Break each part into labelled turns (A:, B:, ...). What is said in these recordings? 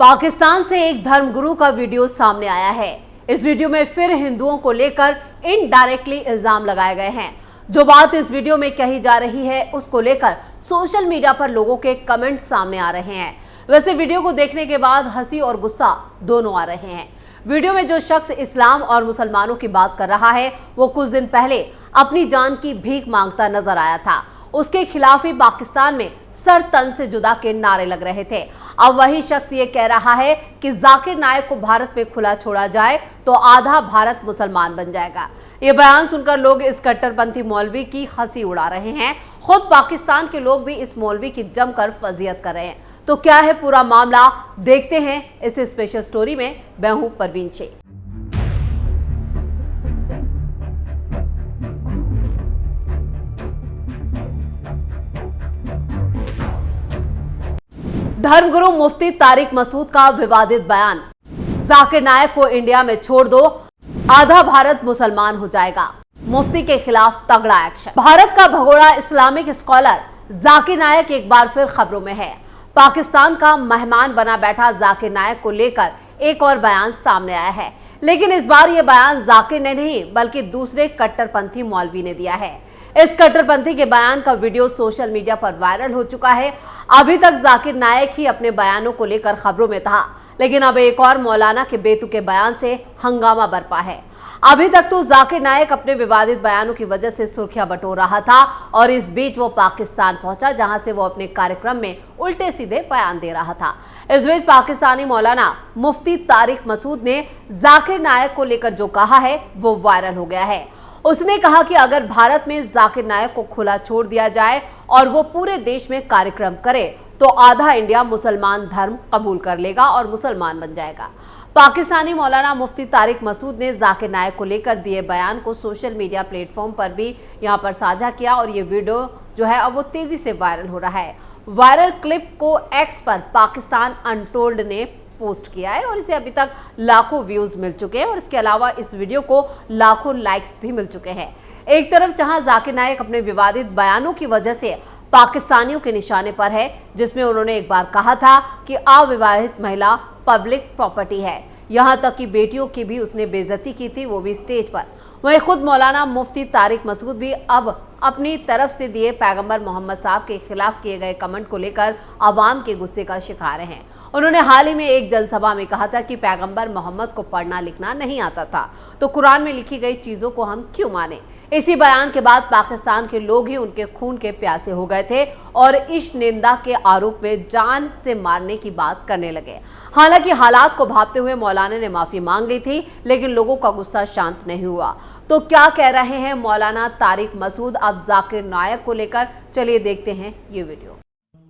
A: पाकिस्तान से एक धर्मगुरु का वीडियो सामने आया है। इस वीडियो में फिर हिंदुओं को लेकर इनडायरेक्टली इल्जाम लगाए गए हैं। जो बात इस वीडियो में कही जा रही है उसको लेकर सोशल मीडिया पर लोगों के कमेंट सामने आ रहे हैं। वैसे वीडियो को देखने के बाद हंसी और गुस्सा दोनों आ रहे हैं। वीडियो में जो शख्स इस्लाम और मुसलमानों की बात कर रहा है वो कुछ दिन पहले अपनी जान की भीख मांगता नजर आया था। उसके खिलाफ ही पाकिस्तान में सर तन से जुदा के नारे लग रहे थे। अब वही शख्स ये कह रहा है कि जाकिर नायक को भारत में खुला छोड़ा जाए तो आधा भारत मुसलमान बन जाएगा। ये बयान सुनकर लोग इस कट्टरपंथी मौलवी की हंसी उड़ा रहे हैं। खुद पाकिस्तान के लोग भी इस मौलवी की जमकर फजीयत कर रहे हैं। तो क्या है पूरा मामला, देखते हैं इस स्पेशल स्टोरी में। मैं हूं परवीन शेख। धर्मगुरु मुफ्ती तारिक मसूद का विवादित बयान, जाकिर नायक को इंडिया में छोड़ दो, आधा भारत मुसलमान हो जाएगा। मुफ्ती के खिलाफ तगड़ा एक्शन। भारत का भगोड़ा इस्लामिक स्कॉलर जाकिर नायक एक बार फिर खबरों में है। पाकिस्तान का मेहमान बना बैठा जाकिर नायक को लेकर एक और बयान सामने आया है, लेकिन इस बार यह बयान जाकिर ने नहीं बल्कि दूसरे कट्टरपंथी मौलवी ने दिया है। इस कट्टरपंथी के बयान का वीडियो सोशल मीडिया पर वायरल हो चुका है। अभी तक जाकिर नायक ही अपने बयानों को लेकर खबरों में था, लेकिन अब एक और मौलाना के बेतुके बयान से हंगामा बरपा है। अभी तक तो जाकिर नायक अपने विवादित बयानों की वजह से सुर्खियां बटोर रहा था और इस बीच वो पाकिस्तान पहुंचा, जहां से वो अपने कार्यक्रम में उल्टे सीधे बयान दे रहा था। इस बीच पाकिस्तानी मौलाना मुफ्ती तारिक मसूद ने जाकिर नायक को लेकर जो कहा है वो वायरल हो गया है। उसने कहा कि अगर भारत में जाकिर नायक को खुला छोड़ दिया जाए और वो पूरे देश में कार्यक्रम करे तो आधा इंडिया मुसलमान धर्म कबूल कर लेगा और मुसलमान बन जाएगा। पाकिस्तानी मौलाना मुफ्ती तारिक मसूद ने जाकिर नायक को लेकर दिए बयान को सोशल मीडिया प्लेटफॉर्म पर भी यहां पर साझा किया और ये वीडियो जो है अब वो तेजी से वायरल हो रहा है। वायरल क्लिप को एक्स पर पाकिस्तान अनटोल्ड ने पोस्ट किया है और इसे अभी तक लाखों व्यूज मिल चुके हैं और इसके अलावा इस वीडियो को लाखों लाइक्स भी मिल चुके हैं। एक तरफ जहां जाकिर नायक अपने विवादित बयानों की वजह से पाकिस्तानियों के निशाने पर है, जिसमें उन्होंने एक बार कहा था कि अविवाहित महिला पब्लिक प्रॉपर्टी है, यहां तक कि बेटियों की भी उसने बेइज्जती की थी, वो भी स्टेज पर। वहीं खुद मौलाना मुफ्ती तारिक मसूद भी अब अपनी तरफ से दिए पैगंबर मोहम्मद साहब के खिलाफ किए गए कमेंट को लेकर आवाम के गुस्से का शिकार हैं। उन्होंने हाल ही में एक जनसभा में कहा था कि पैगंबर मोहम्मद को पढ़ना लिखना नहीं आता था, तो कुरान में लिखी गई चीजों को हम क्यों माने। इसी बयान के बाद पाकिस्तान के लोग ही उनके खून के प्यासे हो गए थे और इस निंदा के आरोप में जान से मारने की बात करने लगे। हालांकि हालात को भांपते हुए मौलाना ने माफी मांग ली थी, लेकिन लोगों का गुस्सा शांत नहीं हुआ। तो क्या कह रहे हैं मौलाना तारिक मसूद अब जाकिर नायक को लेकर, चलिए देखते हैं ये वीडियो।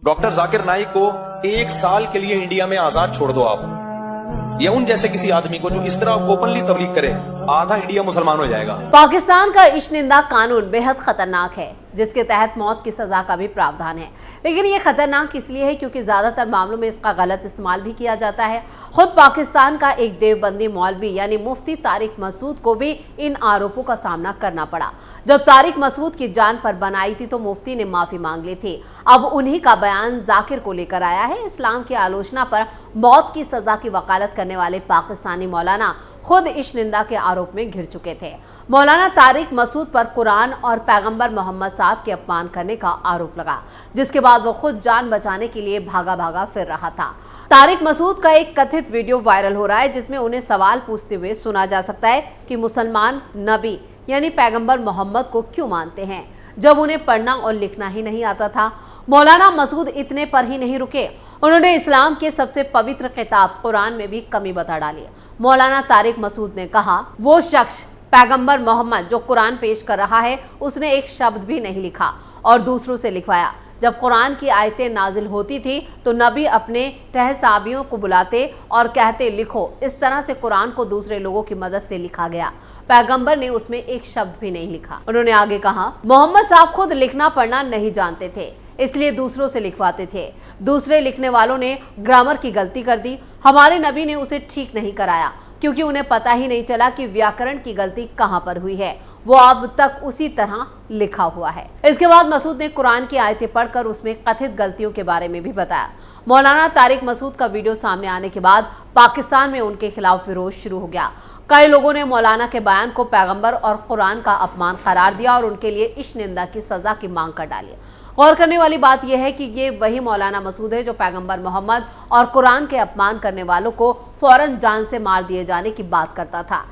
B: डॉक्टर जाकिर नाइक को 1 साल के लिए इंडिया में आजाद छोड़ दो आप, या उन जैसे किसी आदमी को जो इस तरह ओपनली तबलीग करे, आधा इंडिया मुसलमान हो जाएगा।
A: पाकिस्तान का इश्क-निंदा कानून बेहद खतरनाक है, जिसके तहत मौत की सजा का भी प्रावधान है, लेकिन ये खतरनाक इसलिए है क्योंकि ज्यादातर मामलों में इसका गलत इस्तेमाल भी किया जाता है। खुद पाकिस्तान का एक देवबंदी मौलवी यानी मुफ्ती तारिक मसूद को भी इन आरोपों का सामना करना पड़ा। जब तारिक मसूद की जान पर बनाई थी तो मुफ्ती ने माफी मांग ली थी। अब उन्हीं का बयान जाकिर को लेकर आया है। इस्लाम की आलोचना पर मौत की सजा की वकालत करने वाले पाकिस्तानी मौलाना खुद इस निंदा के आरोप में घिर चुके थे। मौलाना तारिक मसूद पर कुरान और पैगंबर मोहम्मद साहब के अपमान करने का आरोप लगा, जिसके बाद वो खुद जान बचाने के लिए भागा भागा फिर रहा था। तारिक मसूद का एक कथित वीडियो वायरल हो रहा है, जिसमें उन्हें सवाल पूछते हुए सुना जा सकता है कि मुसलमान नबी यानी पैगंबर मोहम्मद को क्यों मानते हैं जब उन्हें पढ़ना और लिखना ही नहीं आता था। मौलाना मसूद इतने पर ही नहीं रुके, उन्होंने इस्लाम के सबसे पवित्र किताब कुरान में भी कमी बता डाली। मौलाना तारिक मसूद ने कहा वो शख्स पैगंबर मोहम्मद जो कुरान पेश कर रहा है उसने एक शब्द भी नहीं लिखा और दूसरों से लिखवाया। जब कुरान की आयतें नाजिल होती थी तो नबी अपने टहसाबियों को बुलाते और कहते लिखो। इस तरह से कुरान को दूसरे लोगों की मदद से लिखा गया, पैगंबर ने उसमें एक शब्द भी नहीं लिखा। उन्होंने आगे कहा मोहम्मद साहब खुद लिखना पढ़ना नहीं जानते थे, इसलिए दूसरों से लिखवाते थे। दूसरे लिखने वालों ने ग्रामर की गलती कर दी, हमारे नबी ने उसे ठीक नहीं कराया क्योंकि उन्हें पता ही नहीं चला कि व्याकरण की गलती कहां पर हुई है। वो अब तक उसी तरह लिखा हुआ है। इसके बाद मसूद ने कुरान की आयतें पढ़कर उसमें कथित गलतियों के बारे में भी बताया। मौलाना तारिक मसूद का वीडियो सामने आने के बाद पाकिस्तान में उनके खिलाफ विरोध शुरू हो गया। कई लोगों ने मौलाना के बयान को पैगंबर और कुरान का अपमान करार दिया और उनके लिए इश्क निंदा की सजा की मांग कर डाली। गौर करने वाली बात यह है कि ये वही मौलाना मसूद है जो पैगंबर मोहम्मद और कुरान के अपमान करने वालों को फौरन जान से मार दिए जाने की बात करता था,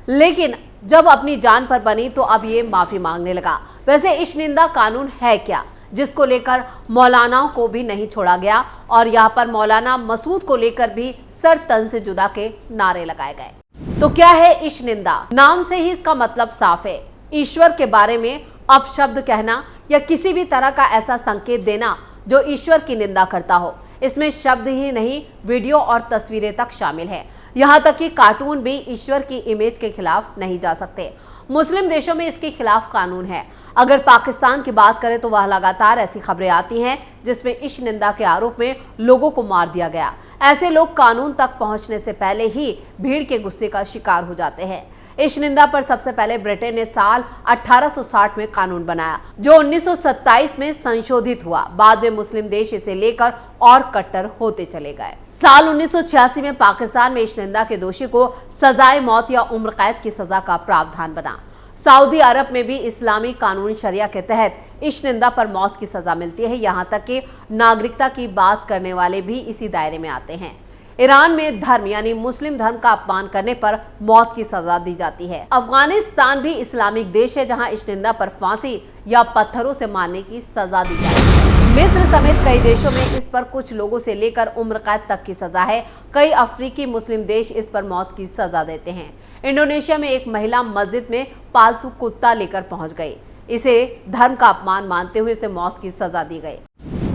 A: लेकिन जब अपनी जान पर बनी तो अब ये माफी मांगने लगा। वैसे इश्क निंदा कानून है क्या जिसको लेकर मौलानाओं को भी नहीं छोड़ा गया और यहाँ पर मौलाना मसूद को लेकर भी सर तन से जुदा के नारे लगाए गए। तो क्या है इश्क निंदा? नाम से ही इसका मतलब साफ है, ईश्वर के बारे में अपशब्द कहना या किसी भी तरह का ऐसा संकेत देना जो ईश्वर की निंदा करता हो। इसमें शब्द ही नहीं, वीडियो और तस्वीरें तक शामिल है। यहाँ तक कि कार्टून भी ईश्वर की इमेज के खिलाफ नहीं जा सकते। मुस्लिम देशों में इसके खिलाफ कानून है। अगर पाकिस्तान की बात करें तो वह लगातार ऐसी खबरें आती हैं जिसमें इश्क निंदा के आरोप में लोगों को मार दिया गया। ऐसे लोग कानून तक पहुंचने से पहले ही भीड़ के गुस्से का शिकार हो जाते हैं। इश्क निंदा पर सबसे पहले ब्रिटेन ने साल 1860 में कानून बनाया, जो 1927 में संशोधित हुआ। बाद में मुस्लिम देश इसे लेकर और कट्टर होते चले गए। साल 1986 में पाकिस्तान में इश्क निंदा के दोषी को सजाए मौत या उम्र कैद की सजा का प्रावधान बना। सऊदी अरब में भी इस्लामी कानून शरिया के तहत इश्क निंदा पर मौत की सजा मिलती है। यहाँ तक कि नागरिकता की बात करने वाले भी इसी दायरे में आते हैं। ईरान में धर्म यानी मुस्लिम धर्म का अपमान करने पर मौत की सजा दी जाती है। अफगानिस्तान भी इस्लामिक देश है जहां इश्क निंदा पर फांसी या पत्थरों से मारने की सजा दी जाती है। मिस्र समेत कई देशों में इस पर कुछ लोगों से लेकर उम्र कैद तक की सजा है। कई अफ्रीकी मुस्लिम देश इस पर मौत की सजा देते हैं। इंडोनेशिया में एक महिला मस्जिद में पालतू कुत्ता लेकर पहुंच गई। इसे धर्म का अपमान मानते हुए इसे मौत की सजा दी गई।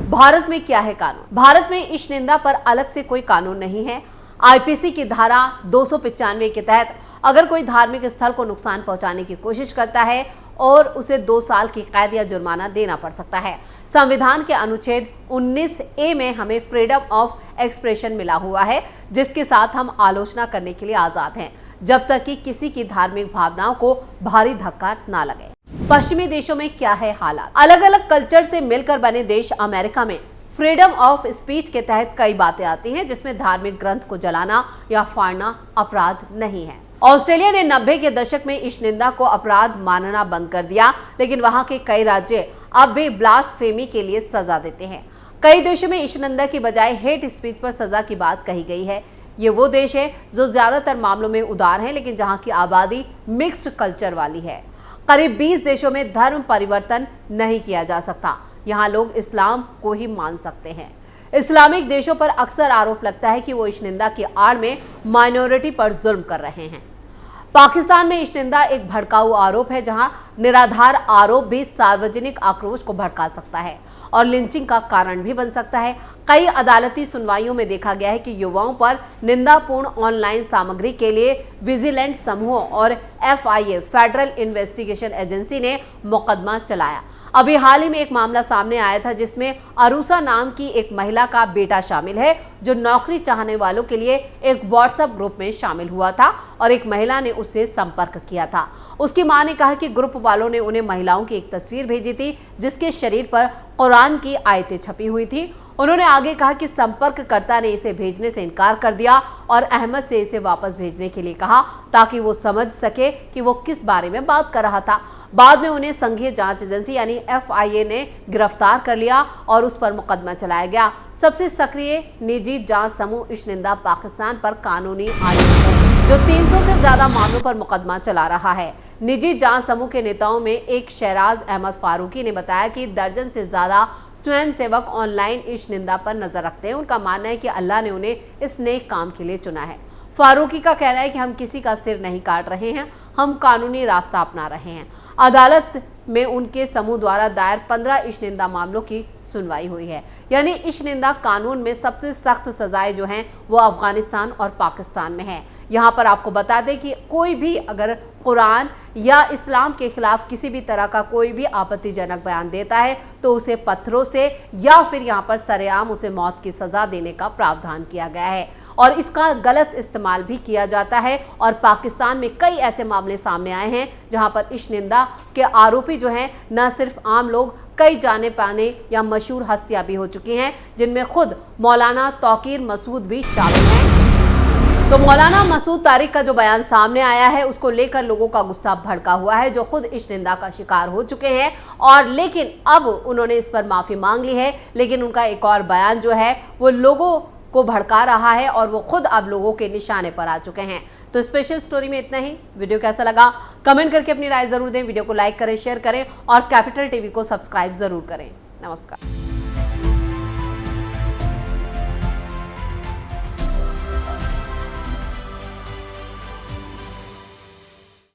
A: भारत में क्या है कानून? भारत में इश्क निंदा पर अलग से कोई कानून नहीं है। आईपीसी की धारा 295 के तहत अगर कोई धार्मिक स्थल को नुकसान पहुंचाने की कोशिश करता है और उसे 2 साल की कैद या जुर्माना देना पड़ सकता है। संविधान के अनुच्छेद 19A में हमें फ्रीडम ऑफ एक्सप्रेशन मिला हुआ है, जिसके साथ हम आलोचना करने के लिए आजाद हैं, जब तक कि किसी की धार्मिक भावनाओं को भारी धक्का ना लगे। पश्चिमी देशों में क्या है हालात? अलग अलग कल्चर से मिलकर बने देश अमेरिका में फ्रीडम ऑफ स्पीच के तहत कई बातें आती हैं जिसमें धार्मिक ग्रंथ को जलाना या फाड़ना अपराध नहीं है। ऑस्ट्रेलिया ने 90 के दशक में इश्क निंदा को अपराध मानना बंद कर दिया, लेकिन वहां के कई राज्य अब भी ब्लास्फेमी के लिए सजा देते हैं। कई देशों में इश्क निंदा की बजाय हेट स्पीच पर सजा की बात कही गई है। ये वो देश है जो ज्यादातर मामलों में उदार है, लेकिन जहाँ की आबादी मिक्स्ड कल्चर वाली है। करीब 20 देशों में धर्म परिवर्तन नहीं किया जा सकता। यहाँ लोग इस्लाम को ही मान सकते हैं। इस्लामिक देशों पर अक्सर आरोप लगता है कि वो इश्क निंदा की आड़ में माइनॉरिटी पर जुल्म कर रहे हैं। पाकिस्तान में इश्क निंदा एक भड़काऊ आरोप है, जहां निराधार आरोप भी सार्वजनिक आक्रोश को भड़का सकता है और लिंचिंग का कारण भी बन सकता है। कई अदालती सुनवाइयों में देखा गया है कि युवाओं पर निंदापूर्ण ऑनलाइन सामग्री के लिए विजिलेंट समूहों और FIA फेडरल इन्वेस्टिगेशन एजेंसी ने मुकदमा चलाया। अभी हाल ही में एक मामला सामने आया था जिसमें अरूसा नाम की एक महिला का बेटा शामिल है, जो नौकरी चाहने वालों के लिए एक व्हाट्सएप ग्रुप में शामिल हुआ था और एक महिला ने उससे संपर्क किया था। उसकी मां ने कहा कि ग्रुप वालों ने उन्हें महिलाओं की एक तस्वीर भेजी थी जिसके शरीर पर कुरान की आयतें छपी हुई थी। उन्होंने आगे कहा कि संपर्ककर्ता ने इसे भेजने से इनकार कर दिया और अहमद से इसे वापस भेजने के लिए कहा ताकि वो समझ सके कि वो किस बारे में बात कर रहा था। बाद में उन्हें संघीय जांच एजेंसी यानी FIA ने गिरफ्तार कर लिया और उस पर मुकदमा चलाया गया। सबसे सक्रिय निजी जांच समूह इश्क निंदा पाकिस्तान पर कानूनी आयोग है, जो 300 से ज्यादा मामलों पर मुकदमा चला रहा है। निजी जांच समूह के नेताओं में एक शहराज अहमद फारूकी ने बताया कि दर्जन से ज्यादा स्वयंसेवक ऑनलाइन इश्क निंदा पर नजर रखते हैं। उनका मानना है कि अल्लाह ने उन्हें इस नेक काम के लिए चुना है। फारूकी का कहना है कि हम किसी का सिर नहीं काट रहे हैं, हम कानूनी रास्ता अपना रहे हैं। अदालत में उनके समूह द्वारा दायर 15 इश्क-निंदा मामलों की सुनवाई हुई है। यानी इश्क-निंदा कानून में सबसे सख्त सजाएं जो हैं वो अफगानिस्तान और पाकिस्तान में है। यहाँ पर आपको बता दें कि कोई भी अगर कुरान या इस्लाम के खिलाफ किसी भी तरह का कोई भी आपत्तिजनक बयान देता है तो उसे पत्थरों से या फिर यहाँ पर सरेआम उसे मौत की सजा देने का प्रावधान किया गया है और इसका गलत इस्तेमाल भी किया जाता है। और पाकिस्तान में कई ऐसे मामले सामने आए हैं जहां पर इश्क-निंदा के आरोपी जो हैं न सिर्फ आम लोग, कई जाने पाने या मशहूर हस्तियां भी हो चुकी हैं, जिनमें खुद मौलाना तौकीर मसूद भी शामिल हैं। तो मौलाना मसूद तारिक का जो बयान सामने आया है उसको लेकर लोगों का गुस्सा भड़का हुआ है, जो खुद इश्क-निंदा का शिकार हो चुके हैं और लेकिन अब उन्होंने इस पर माफी मांग ली है। लेकिन उनका एक और बयान जो है वो लोगों को भड़का रहा है और वो खुद अब लोगों के निशाने पर आ चुके हैं। तो स्पेशल स्टोरी में इतना ही। वीडियो कैसा लगा कमेंट करके अपनी राय जरूर दें। वीडियो को लाइक करें, शेयर करें और कैपिटल टीवी को सब्सक्राइब जरूर करें। नमस्कार।